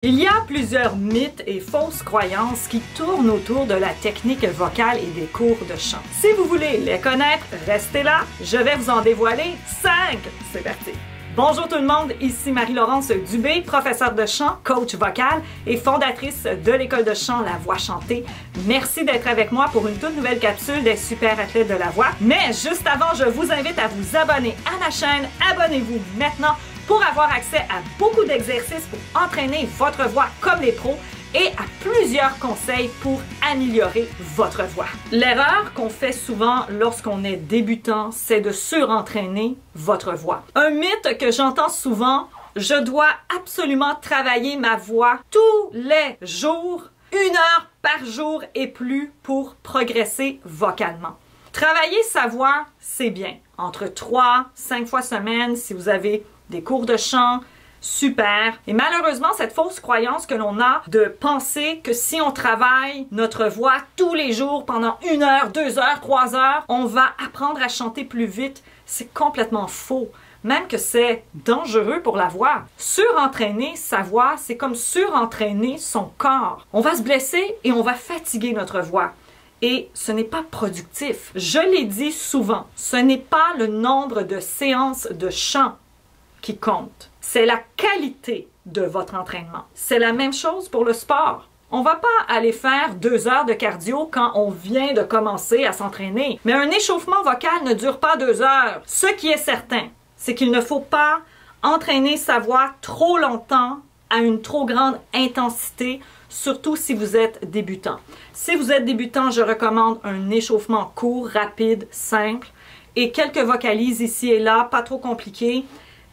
Il y a plusieurs mythes et fausses croyances qui tournent autour de la technique vocale et des cours de chant. Si vous voulez les connaître, restez là, je vais vous en dévoiler 5. C'est parti! Bonjour tout le monde, ici Marie-Laurence Dubé, professeure de chant, coach vocal et fondatrice de l'école de chant La Voix chantée. Merci d'être avec moi pour une toute nouvelle capsule des super athlètes de la voix. Mais juste avant, je vous invite à vous abonner à ma chaîne. Abonnez-vous maintenant pour avoir accès à beaucoup d'exercices pour entraîner votre voix comme les pros et à plusieurs conseils pour améliorer votre voix. L'erreur qu'on fait souvent lorsqu'on est débutant, c'est de surentraîner votre voix. Un mythe que j'entends souvent, je dois absolument travailler ma voix tous les jours, 1 heure par jour et plus pour progresser vocalement. Travailler sa voix, c'est bien. Entre 3-5 fois semaine, si vous avez des cours de chant, super. Et malheureusement, cette fausse croyance que l'on a de penser que si on travaille notre voix tous les jours pendant 1 heure, 2 heures, 3 heures, on va apprendre à chanter plus vite, c'est complètement faux. Même que c'est dangereux pour la voix. Surentraîner sa voix, c'est comme surentraîner son corps. On va se blesser et on va fatiguer notre voix. Et ce n'est pas productif. Je l'ai dit souvent, ce n'est pas le nombre de séances de chant qui compte. C'est la qualité de votre entraînement. C'est la même chose pour le sport. On ne va pas aller faire 2 heures de cardio quand on vient de commencer à s'entraîner. Mais un échauffement vocal ne dure pas 2 heures. Ce qui est certain, c'est qu'il ne faut pas entraîner sa voix trop longtemps à une trop grande intensité, surtout si vous êtes débutant. Si vous êtes débutant, je recommande un échauffement court, rapide, simple et quelques vocalises ici et là, pas trop compliquées,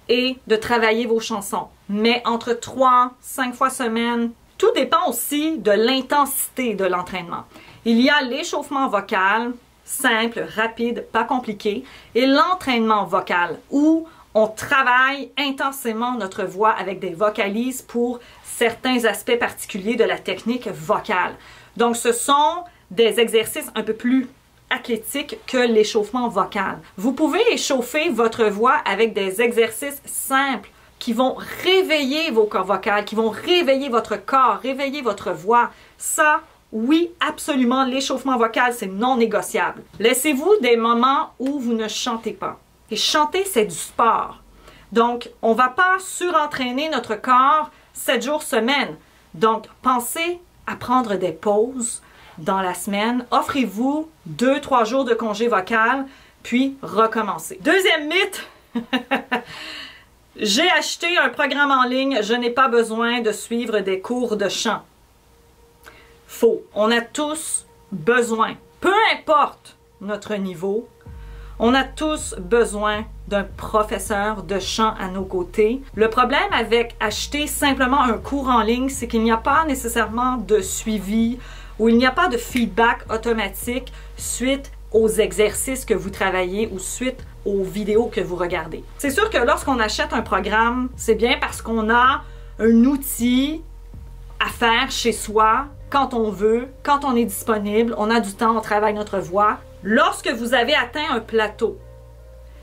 et de travailler vos chansons. Mais entre 3-5 fois semaine, tout dépend aussi de l'intensité de l'entraînement. Il y a l'échauffement vocal, simple, rapide, pas compliqué, et l'entraînement vocal, où on travaille intensément notre voix avec des vocalises pour certains aspects particuliers de la technique vocale. Donc, ce sont des exercices un peu plus athlétique que l'échauffement vocal. Vous pouvez échauffer votre voix avec des exercices simples qui vont réveiller vos cordes vocales, qui vont réveiller votre corps, réveiller votre voix. Ça, oui, absolument, l'échauffement vocal, c'est non négociable. Laissez-vous des moments où vous ne chantez pas. Et chanter, c'est du sport. Donc, on ne va pas surentraîner notre corps 7 jours semaine. Donc, pensez à prendre des pauses dans la semaine. Offrez-vous 2-3 jours de congé vocal, puis recommencez. Deuxième mythe, j'ai acheté un programme en ligne, je n'ai pas besoin de suivre des cours de chant. Faux. On a tous besoin, peu importe notre niveau, on a tous besoin d'un professeur de chant à nos côtés. Le problème avec acheter simplement un cours en ligne, c'est qu'il n'y a pas nécessairement de suivi où il n'y a pas de feedback automatique suite aux exercices que vous travaillez ou suite aux vidéos que vous regardez. C'est sûr que lorsqu'on achète un programme, c'est bien parce qu'on a un outil à faire chez soi, quand on veut, quand on est disponible, on a du temps, on travaille notre voix. Lorsque vous avez atteint un plateau,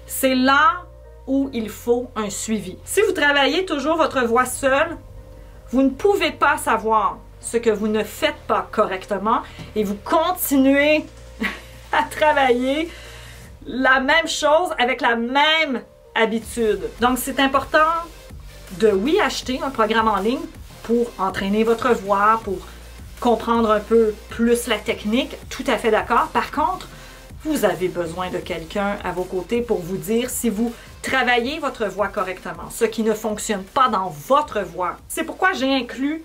c'est là où il faut un suivi. Si vous travaillez toujours votre voix seule, vous ne pouvez pas savoir ce que vous ne faites pas correctement et vous continuez à travailler la même chose avec la même habitude. Donc, c'est important de, oui, acheter un programme en ligne pour entraîner votre voix, pour comprendre un peu plus la technique, tout à fait d'accord. Par contre, vous avez besoin de quelqu'un à vos côtés pour vous dire si vous travaillez votre voix correctement, ce qui ne fonctionne pas dans votre voix. C'est pourquoi j'ai inclus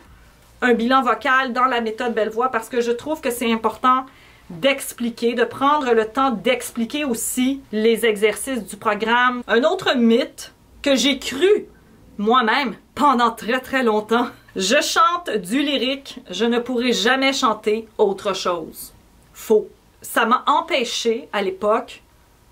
un bilan vocal dans la méthode Belle Voix parce que je trouve que c'est important d'expliquer, de prendre le temps d'expliquer aussi les exercices du programme. Un autre mythe que j'ai cru moi-même pendant très longtemps, je chante du lyrique, je ne pourrai jamais chanter autre chose. Faux. Ça m'a empêché à l'époque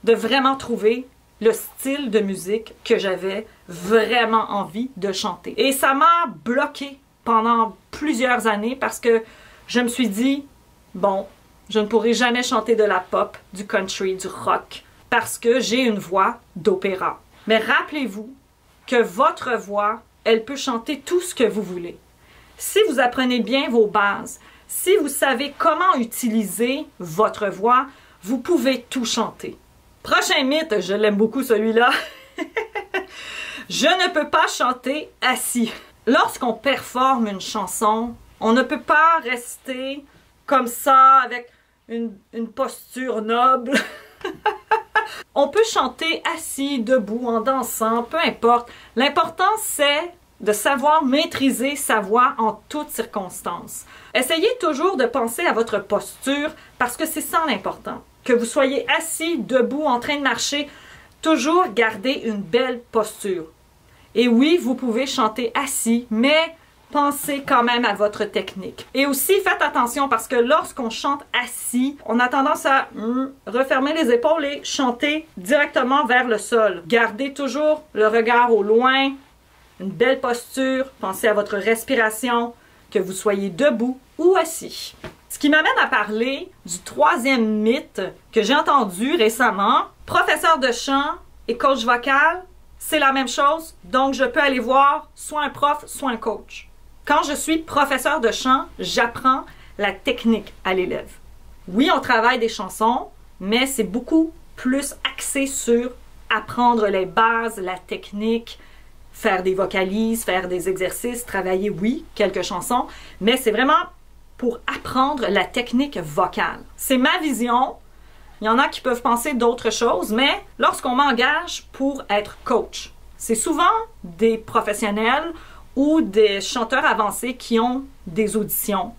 de vraiment trouver le style de musique que j'avais vraiment envie de chanter. Et ça m'a bloqué pendant plusieurs années parce que je me suis dit, bon, je ne pourrai jamais chanter de la pop, du country, du rock, parce que j'ai une voix d'opéra. Mais rappelez-vous que votre voix, elle peut chanter tout ce que vous voulez. Si vous apprenez bien vos bases, si vous savez comment utiliser votre voix, vous pouvez tout chanter. Prochain mythe, je l'aime beaucoup celui-là. Je ne peux pas chanter assis. Lorsqu'on performe une chanson, on ne peut pas rester comme ça avec une posture noble. On peut chanter assis, debout, en dansant, peu importe. L'important, c'est de savoir maîtriser sa voix en toutes circonstances. Essayez toujours de penser à votre posture parce que c'est ça l'important. Que vous soyez assis, debout, en train de marcher, toujours garder une belle posture. Et oui, vous pouvez chanter assis, mais pensez quand même à votre technique. Et aussi, faites attention parce que lorsqu'on chante assis, on a tendance à refermer les épaules et chanter directement vers le sol. Gardez toujours le regard au loin, une belle posture, pensez à votre respiration, que vous soyez debout ou assis. Ce qui m'amène à parler du troisième mythe que j'ai entendu récemment. Professeur de chant et coach vocal, c'est la même chose, donc je peux aller voir soit un prof, soit un coach. Quand je suis professeur de chant, j'apprends la technique à l'élève. Oui, on travaille des chansons, mais c'est beaucoup plus axé sur apprendre les bases, la technique, faire des vocalises, faire des exercices, travailler, oui, quelques chansons, mais c'est vraiment pour apprendre la technique vocale. C'est ma vision. Il y en a qui peuvent penser d'autres choses, mais lorsqu'on m'engage pour être coach, c'est souvent des professionnels ou des chanteurs avancés qui ont des auditions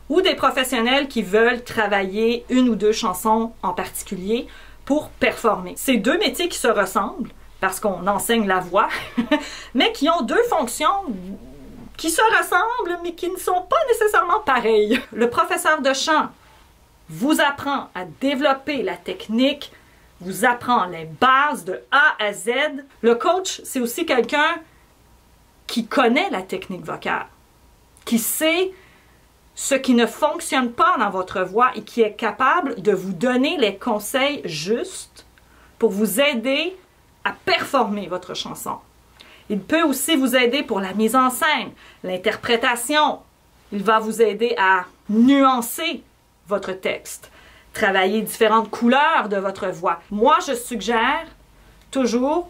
ou des professionnels qui veulent travailler une ou deux chansons en particulier pour performer. C'est deux métiers qui se ressemblent parce qu'on enseigne la voix, mais qui ont deux fonctions qui se ressemblent, mais qui ne sont pas nécessairement pareilles. Le professeur de chant vous apprend à développer la technique, vous apprend les bases de A à Z. Le coach, c'est aussi quelqu'un qui connaît la technique vocale, qui sait ce qui ne fonctionne pas dans votre voix et qui est capable de vous donner les conseils justes pour vous aider à performer votre chanson. Il peut aussi vous aider pour la mise en scène, l'interprétation. Il va vous aider à nuancer votre texte, travailler différentes couleurs de votre voix. Moi, je suggère toujours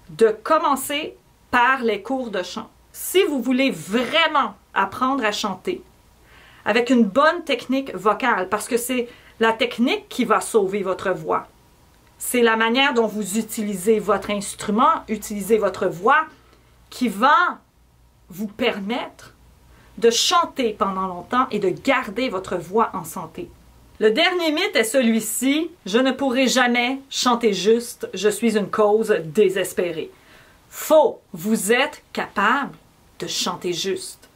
de commencer par les cours de chant. Si vous voulez vraiment apprendre à chanter avec une bonne technique vocale, parce que c'est la technique qui va sauver votre voix. C'est la manière dont vous utilisez votre instrument, utilisez votre voix, qui va vous permettre de chanter pendant longtemps et de garder votre voix en santé. Le dernier mythe est celui-ci: je ne pourrai jamais chanter juste, je suis une cause désespérée. Faux! Vous êtes capable de chanter juste.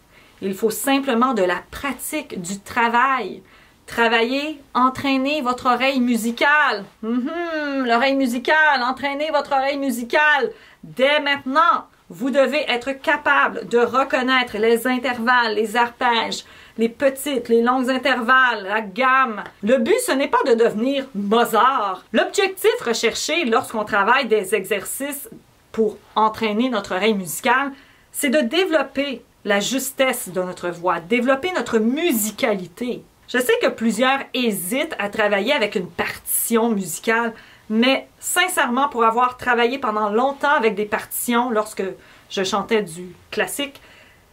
Il faut simplement de la pratique, du travail. Travailler, entraîner votre oreille musicale. L'oreille musicale, entraînez votre oreille musicale. Dès maintenant, vous devez être capable de reconnaître les intervalles, les arpèges, les petites, les longues intervalles, la gamme. Le but, ce n'est pas de devenir Mozart. L'objectif recherché lorsqu'on travaille des exercices pour entraîner notre oreille musicale, c'est de développer la justesse de notre voix, développer notre musicalité. Je sais que plusieurs hésitent à travailler avec une partition musicale, mais sincèrement, pour avoir travaillé pendant longtemps avec des partitions lorsque je chantais du classique,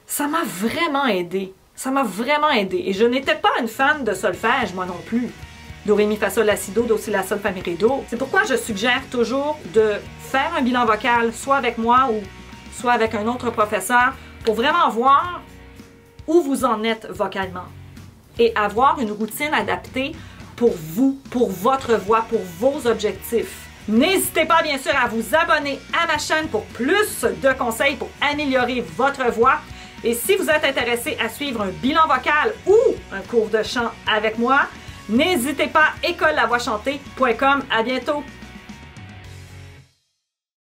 ça m'a vraiment aidé. Ça m'a vraiment aidé. Et je n'étais pas une fan de solfège, moi non plus. Do, ré, mi, fa, sol, la, si, do, do, si, la, sol, fa, mi, ré, do. C'est pourquoi je suggère toujours de faire un bilan vocal, soit avec moi ou soit avec un autre professeur, pour vraiment voir où vous en êtes vocalement. Et avoir une routine adaptée pour vous, pour votre voix, pour vos objectifs. N'hésitez pas bien sûr à vous abonner à ma chaîne pour plus de conseils pour améliorer votre voix. Et si vous êtes intéressé à suivre un bilan vocal ou un cours de chant avec moi, n'hésitez pas, écolelavoixchantée.com. À bientôt!